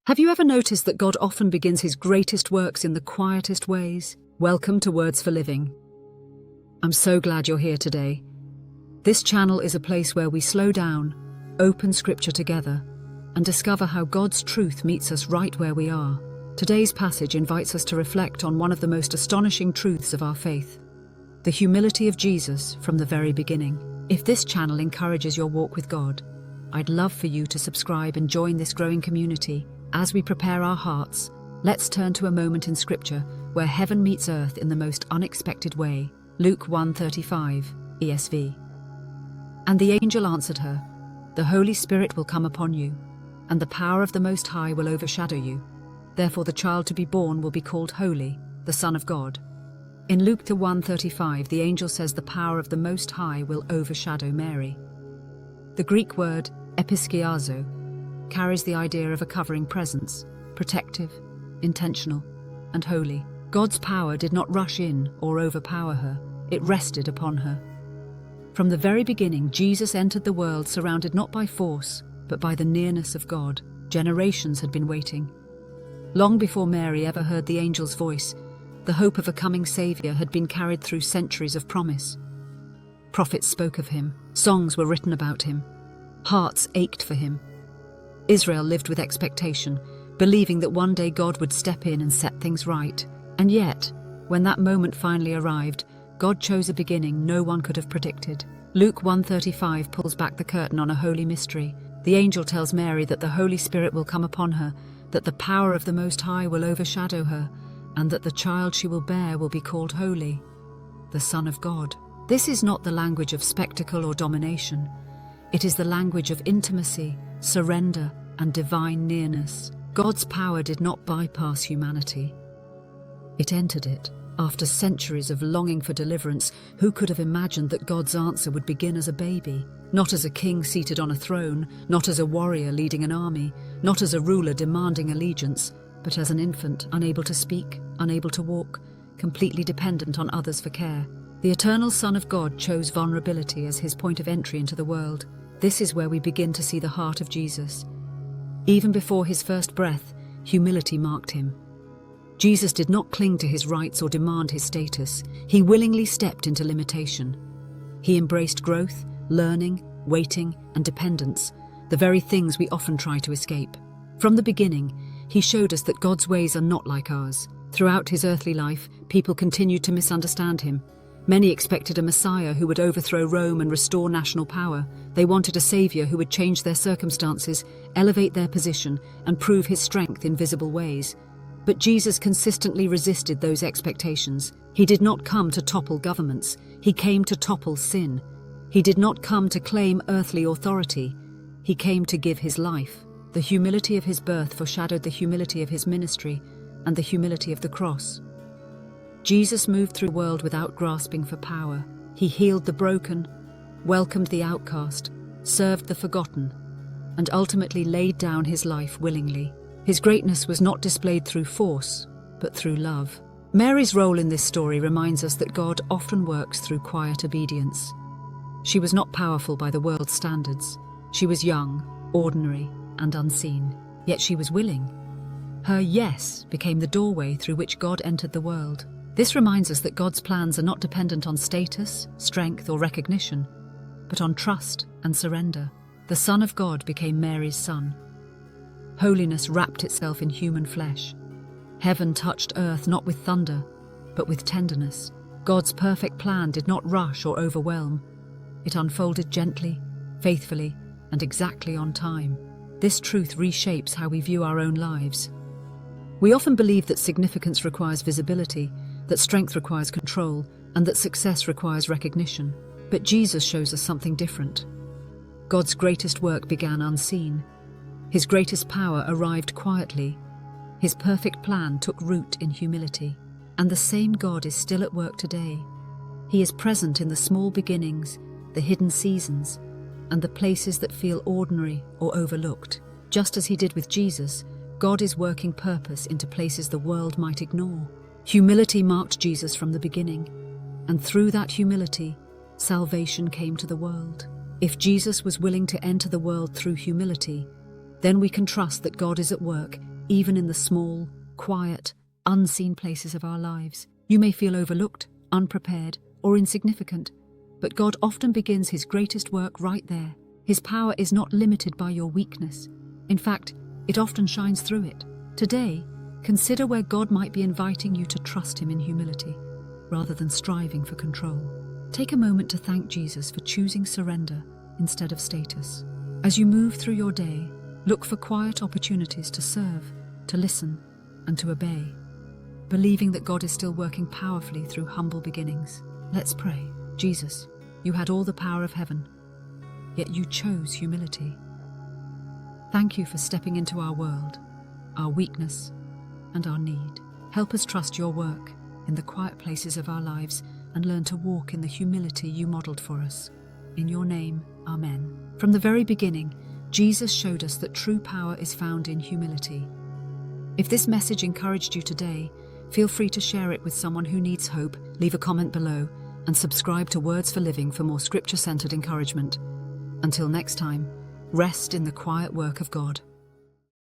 Have you ever noticed that God often begins his greatest works in the quietest ways? Welcome to Words for Living. I'm so glad you're here today. This channel is a place where we slow down, open scripture together, and discover how God's truth meets us right where we are. Today's passage invites us to reflect on one of the most astonishing truths of our faith, the humility of Jesus from the very beginning. If this channel encourages your walk with God, I'd love for you to subscribe and join this growing community. As we prepare our hearts, let's turn to a moment in Scripture where heaven meets earth in the most unexpected way. Luke 1:35, ESV. And the angel answered her, "The Holy Spirit will come upon you, and the power of the Most High will overshadow you. Therefore the child to be born will be called Holy, the Son of God." In Luke 1:35, the angel says the power of the Most High will overshadow Mary. The Greek word episkiazo carries the idea of a covering presence, protective, intentional, and holy. God's power did not rush in or overpower her, it rested upon her. From the very beginning, Jesus entered the world surrounded not by force, but by the nearness of God. Generations had been waiting. Long before Mary ever heard the angel's voice, the hope of a coming Saviour had been carried through centuries of promise. Prophets spoke of him, songs were written about him, hearts ached for him. Israel lived with expectation, believing that one day God would step in and set things right. And yet, when that moment finally arrived, God chose a beginning no one could have predicted. Luke 1:35 pulls back the curtain on a holy mystery. The angel tells Mary that the Holy Spirit will come upon her, that the power of the Most High will overshadow her, and that the child she will bear will be called Holy, the Son of God. This is not the language of spectacle or domination. It is the language of intimacy, surrender, and divine nearness. God's power did not bypass humanity. It entered it. After centuries of longing for deliverance, who could have imagined that God's answer would begin as a baby? Not as a king seated on a throne, not as a warrior leading an army, not as a ruler demanding allegiance, but as an infant, unable to speak, unable to walk, completely dependent on others for care. The eternal Son of God chose vulnerability as his point of entry into the world. This is where we begin to see the heart of Jesus. Even before his first breath, humility marked him. Jesus did not cling to his rights or demand his status. He willingly stepped into limitation. He embraced growth, learning, waiting, and dependence, the very things we often try to escape. From the beginning, he showed us that God's ways are not like ours. Throughout his earthly life, people continued to misunderstand him. Many expected a Messiah who would overthrow Rome and restore national power. They wanted a Saviour who would change their circumstances, elevate their position, and prove his strength in visible ways. But Jesus consistently resisted those expectations. He did not come to topple governments. He came to topple sin. He did not come to claim earthly authority. He came to give his life. The humility of his birth foreshadowed the humility of his ministry and the humility of the cross. Jesus moved through the world without grasping for power. He healed the broken, welcomed the outcast, served the forgotten, and ultimately laid down his life willingly. His greatness was not displayed through force, but through love. Mary's role in this story reminds us that God often works through quiet obedience. She was not powerful by the world's standards. She was young, ordinary, and unseen. Yet she was willing. Her yes became the doorway through which God entered the world. This reminds us that God's plans are not dependent on status, strength, or recognition, but on trust and surrender. The Son of God became Mary's son. Holiness wrapped itself in human flesh. Heaven touched earth not with thunder, but with tenderness. God's perfect plan did not rush or overwhelm. It unfolded gently, faithfully, and exactly on time. This truth reshapes how we view our own lives. We often believe that significance requires visibility, that strength requires control, and that success requires recognition. But Jesus shows us something different. God's greatest work began unseen. His greatest power arrived quietly. His perfect plan took root in humility. And the same God is still at work today. He is present in the small beginnings, the hidden seasons, and the places that feel ordinary or overlooked. Just as he did with Jesus, God is working purpose into places the world might ignore. Humility marked Jesus from the beginning, and through that humility, salvation came to the world. If Jesus was willing to enter the world through humility, then we can trust that God is at work even in the small, quiet, unseen places of our lives. You may feel overlooked, unprepared, or insignificant, but God often begins His greatest work right there. His power is not limited by your weakness. In fact, it often shines through it. Today, consider where God might be inviting you to trust Him in humility, rather than striving for control. Take a moment to thank Jesus for choosing surrender instead of status. As you move through your day, look for quiet opportunities to serve, to listen, and to obey, believing that God is still working powerfully through humble beginnings. Let's pray. Jesus, you had all the power of heaven, yet you chose humility. Thank you for stepping into our world, our weakness, and our need. Help us trust your work in the quiet places of our lives and learn to walk in the humility you modeled for us. In your name, Amen. From the very beginning, Jesus showed us that true power is found in humility. If this message encouraged you today, feel free to share it with someone who needs hope, leave a comment below, and subscribe to Words for Living for more scripture-centered encouragement. Until next time, rest in the quiet work of God.